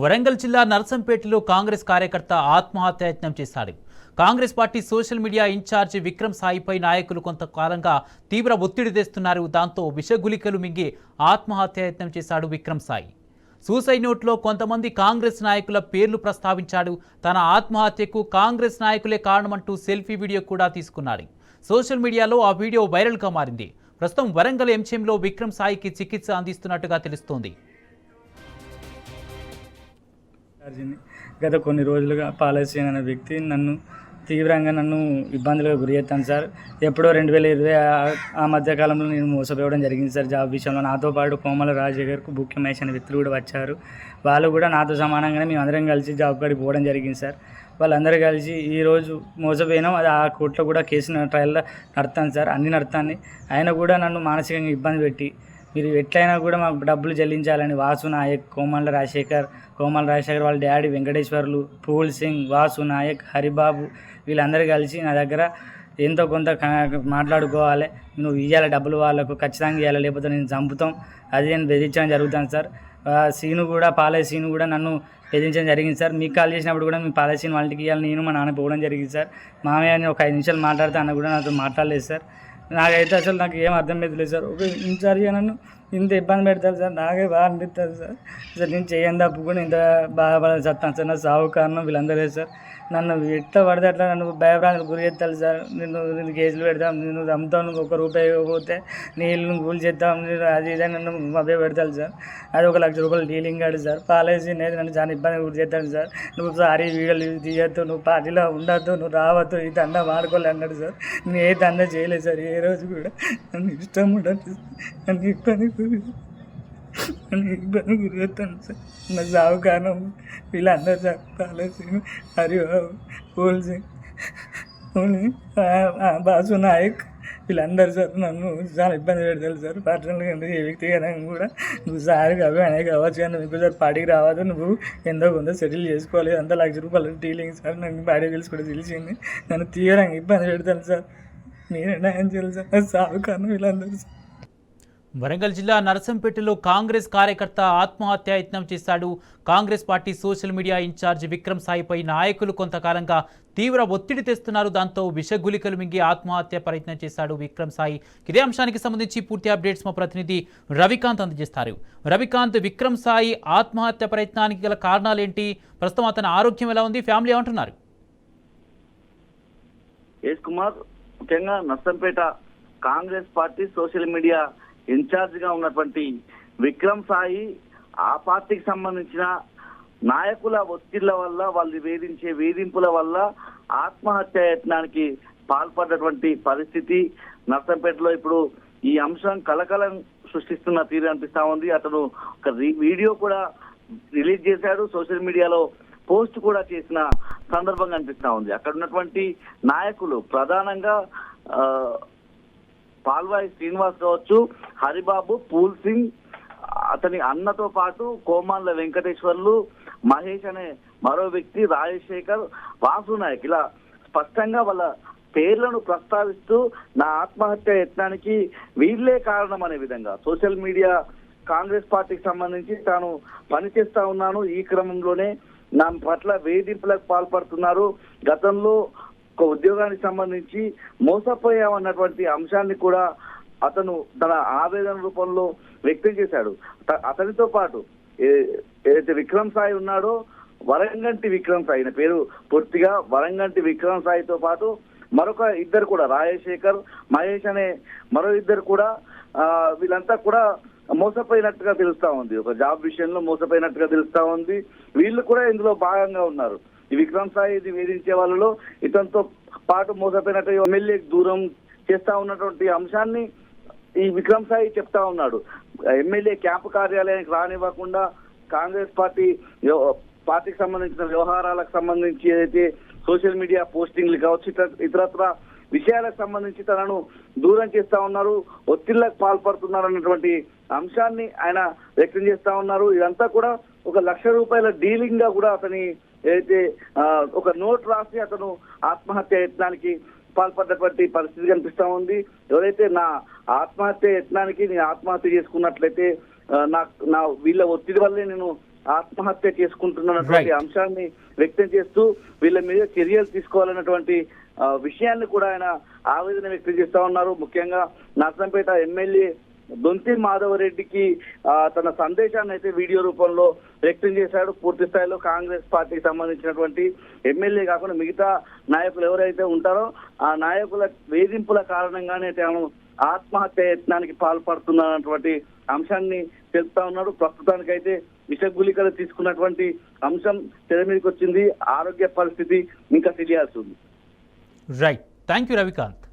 వరంగల్ జిల్లా నర్సంపేటలో కాంగ్రెస్ కార్యకర్త ఆత్మహత్యాయత్నం చేశాడు. Congress party social media incharge Vikram సాయిపై నాయకులు కొంతకాలంగా తీవ్ర ఒత్తిడి తెస్తున్నారు. దాంతో విషగులికలు మింగి ఆత్మహత్యాయత్నం చేశాడు విక్రమ్ సాయి. సూసైడ్ నోట్లో కొంతమంది కాంగ్రెస్ నాయకుల పేర్లు ప్రస్తావించాడు. తన ఆత్మహత్యకు కాంగ్రెస్ నాయకులే కారణమంటూ సెల్ఫీ వీడియో కూడా తీసుకున్నాడు. సోషల్ మీడియాలో ఆ వీడియో వైరల్గా మారింది. ప్రస్తుతం వరంగల్ ఎంసీఎంలో విక్రమ్ సాయికి చికిత్స అందిస్తున్నట్టుగా తెలుస్తోంది. గత కొన్ని రోజులుగా పాలసీన్ అనే వ్యక్తి తీవ్రంగా నన్ను ఇబ్బందులకు గురి చేస్తాను సార్. ఎప్పుడో 2020 ఆ మధ్యకాలంలో నేను మోసపోవడం జరిగింది సార్ జాబ్ విషయంలో. నాతో పాటు కోమల రాజశేఖర్కు బుక్ మహేష్ అనే వ్యక్తులు కూడా వచ్చారు. వాళ్ళు కూడా నాతో సమానంగానే మేము అందరం కలిసి జాబ్ కాడికి పోవడం జరిగింది సార్. వాళ్ళందరూ కలిసి ఈరోజు మోసపోయినాం. అది ఆ కోర్టులో కూడా కేసు ట్రయల్లో నడుతాను సార్, అన్ని నడుతాన్ని. ఆయన కూడా నన్ను మానసికంగా ఇబ్బంది పెట్టి మీరు ఎట్లయినా కూడా మాకు డబ్బులు చెల్లించాలని వాసు నాయక్, కోమల రాజశేఖర్ వాళ్ళ డాడీ వెంకటేశ్వర్లు, పూల్ సింగ్, వాసు నాయక్, హరిబాబు వీళ్ళందరూ కలిసి నా దగ్గర ఎంతో కొంత మాట్లాడుకోవాలి, నువ్వు ఇవ్వాలి డబ్బులు వాళ్ళకు ఖచ్చితంగా ఇవ్వాలి, లేకపోతే నేను చంపుతాం, అది నేను బెదిరించడం జరుగుతాను సార్. పాలే సీను కూడా నన్ను బెదిరించడం జరిగింది సార్. మీకు కాల్ చేసినప్పుడు కూడా మీ పాలే సీన్ వాళ్ళకి ఇవ్వాలి, నేను మా నాన్న పోవడం జరిగింది సార్. మామయ్య అని ఒక 5 నిమిషాలు మాట్లాడితే అన్న కూడా నాతో మాట్లాడలేదు సార్. నాకైతే అసలు నాకు ఏం అర్థం లేదు సార్. ఒక ఇన్ఛార్జ్గా నన్ను ఇంత ఇబ్బంది పెడతారు సార్, నాకే బాగా అనిపిస్తుంది సార్. అసలు నేను చేయని తప్పు కూడా ఇంత బాధపడాలి చెప్తాను సార్. నా సాగు కారణం వీళ్ళందరే సార్. నన్ను ఎట్లా పడితే అట్లా నన్ను భయభ్రాంతులు గురి చేస్తాను సార్. నేను కేసులు పెడతాం, నేను అమ్ముతావు, నువ్వు 1 రూపాయి ఇవ్వకపోతే నీ ఇల్లు కూల్ చేద్దాం, అది ఇదే నన్ను మభ్య పెడతాను సార్. అది 1 లక్ష రూపాయలు డీలింగ్ కాదు సార్. పాలసీ అనేది నన్ను చాలా ఇబ్బంది గురి చేస్తాను సార్. నువ్వు సారీ వీడియోలు తీయద్దు, నువ్వు పార్టీలో ఉండద్దు, నువ్వు రావద్దు, ఈ దండ వాడుకోలే అన్నాడు సార్. నేను ఏ దండ చేయలేదు సార్, ఏ రోజు కూడా. నన్ను ఇష్టం ఉండదు, నన్ను ఇబ్బంది గురి చేస్తాను సార్. నా సాగు కారణం వీళ్ళందరూ సార్. పాలసీ, హరిబాబు, పూల్ సింగ్, బాసు నాయక్ వీళ్ళందరూ సార్ నన్ను చాలా ఇబ్బంది పెడతారు సార్. పర్సనల్గా ఏ వ్యక్తిగతంగా కూడా నువ్వు సార్ అవి అనేవి కావచ్చు, కానీ నువ్వు సార్ పార్టీకి రావద్దు, నువ్వు ఎంతో కొంత సెటిల్ చేసుకోవాలి, 100 లక్ష రూపాయలు డీలింగ్ సార్. నాకు పార్టీ తెలిసి కూడా తెలిసింది. నన్ను తీవ్రంగా ఇబ్బంది పెడతాను సార్. మీరే న్యాయం చేయాలి సార్. సాగు కారణం వీళ్ళందరూ సార్. వరంగల్ జిల్లా నర్సంపేటలో కాంగ్రెస్ కార్యకర్త ఆత్మహత్యాయత్నం చేశాడు. Congress party social media incharge Vikram సాయిపై నాయకులు కొంతకాలంగా తీవ్ర ఒత్తిడి తెస్తున్నారు. దాంతో విషగులికలు మింగి ఆత్మహత్య ప్రయత్నం చేశాడు విక్రమ్ సాయి. ఇదే అంశానికి సంబంధించి పూర్తి అప్డేట్స్ మా ప్రతినిధి రవికాంత్ అందజేస్తారు. రవికాంత్, విక్రమ్ సాయి ఆత్మహత్య ప్రయత్నానికి గల కారణాలేంటి? ప్రస్తుతం అతని ఆరోగ్యం ఎలా ఉంది? ఫ్యామిలీ ఏమంటున్నారు? కుమార్, ముఖ్యంగా Narsampet Congress party social media incharge గా ఉన్నటువంటి విక్రమ్ సాయి ఆ పార్టీకి సంబంధించిన నాయకుల ఒత్తిళ్ల వల్ల, వాళ్ళు వేధింపుల వల్ల ఆత్మహత్య యత్నానికి పాల్పడ్డటువంటి పరిస్థితి నర్సంపేటలో ఇప్పుడు ఈ అంశం కలకలం సృష్టిస్తున్న తీరు అనిపిస్తా ఉంది. అతను ఒక వీడియో కూడా రిలీజ్ చేశాడు, సోషల్ మీడియాలో పోస్ట్ కూడా చేసిన సందర్భంగా అనిపిస్తా ఉంది. అక్కడ ఉన్నటువంటి నాయకులు ప్రధానంగా పాల్వాయి శ్రీనివాస్ కావచ్చు, హరిబాబు, పూల్ సింగ్, అతని అన్నతో పాటు కోమాన్ల వెంకటేశ్వర్లు, మహేష్ అనే మరో వ్యక్తి, రాజశేఖర్, వాసు నాయక్, ఇలా స్పష్టంగా వాళ్ళ పేర్లను ప్రస్తావిస్తూ నా ఆత్మహత్య యత్నానికి వీళ్ళే కారణం అనే విధంగా సోషల్ మీడియా కాంగ్రెస్ పార్టీకి సంబంధించి తాను పనిచేస్తా ఉన్నాను, ఈ క్రమంలోనే నా పట్ల వేధింపులకు పాల్పడుతున్నారు, గతంలో ఒక ఉద్యోగానికి సంబంధించి మోసపోయామన్నటువంటి అంశాన్ని కూడా అతను తన ఆవేదన రూపంలో వ్యక్తం చేశాడు. అతనితో పాటు ఏదైతే విక్రమ్ సాయి ఉన్నాడో, వరంగంటి విక్రమ్ సాయి, పేరు పూర్తిగా వరంగంటి విక్రమ్ సాయితో పాటు మరొక ఇద్దరు కూడా, రాజశేఖర్, మహేష్ అనే మరో ఇద్దరు కూడా, వీళ్ళంతా కూడా మోసపోయినట్టుగా తెలుస్తా ఉంది. ఒక జాబ్ విషయంలో మోసపోయినట్టుగా తెలుస్తా ఉంది. వీళ్ళు కూడా ఇందులో భాగంగా ఉన్నారు. ఈ విక్రమ్ సాయి ఇది వేధించే వాళ్ళలో ఇతనితో పాటు మోసపోయినట్టు ఎమ్మెల్యే దూరం చేస్తా ఉన్నటువంటి అంశాన్ని ఈ విక్రమ్ సాయి చెప్తా ఉన్నాడు. ఎమ్మెల్యే క్యాంపు కార్యాలయానికి రానివ్వకుండా కాంగ్రెస్ పార్టీకి సంబంధించిన వ్యవహారాలకు సంబంధించి ఏదైతే సోషల్ మీడియా పోస్టింగ్లు కావచ్చు, ఇతరత్ర విషయాలకు సంబంధించి తనను దూరం చేస్తా ఉన్నారు, ఒత్తిళ్లకు పాల్పడుతున్నారు అన్నటువంటి అంశాన్ని ఆయన వ్యక్తం చేస్తా ఉన్నారు. ఇదంతా కూడా 1 లక్ష రూపాయల డీలింగ్ గా కూడా అతని ఏదైతే ఒక నోట్ రాసి అతను ఆత్మహత్య యత్నానికి పాల్పడ్డటువంటి పరిస్థితి కనిపిస్తా ఉంది. ఎవరైతే నా ఆత్మహత్య యత్నానికి నేను ఆత్మహత్య చేసుకున్నట్లయితే వీళ్ళ ఒత్తిడి వల్లే నేను ఆత్మహత్య చేసుకుంటున్నటువంటి అంశాన్ని వ్యక్తం చేస్తూ వీళ్ళ మీద చర్యలు తీసుకోవాలన్నటువంటి విషయాన్ని కూడా ఆయన ఆవేదన వ్యక్తం చేస్తా ఉన్నారు. ముఖ్యంగా నర్సంపేట ఎమ్మెల్యే దొంతి మాధవరెడ్డికి తన సందేశాన్ని అయితే వీడియో రూపంలో వ్యక్తం చేశాడు. పూర్తి స్థాయిలో కాంగ్రెస్ పార్టీకి సంబంధించినటువంటి ఎమ్మెల్యే కాకుండా మిగతా నాయకులు ఎవరైతే ఉంటారో ఆ నాయకుల వేధింపుల కారణంగానే తాను ఆత్మహత్య యత్నానికి పాల్పడుతున్నటువంటి అంశాన్ని తెలుపుతా ఉన్నాడు. ప్రస్తుతానికైతే విషగుళికలు తీసుకున్నటువంటి అంశం తెర మీదకి వచ్చింది. ఆరోగ్య పరిస్థితి ఇంకా తెలియాల్సి ఉంది. Right, thank you Ravikanth.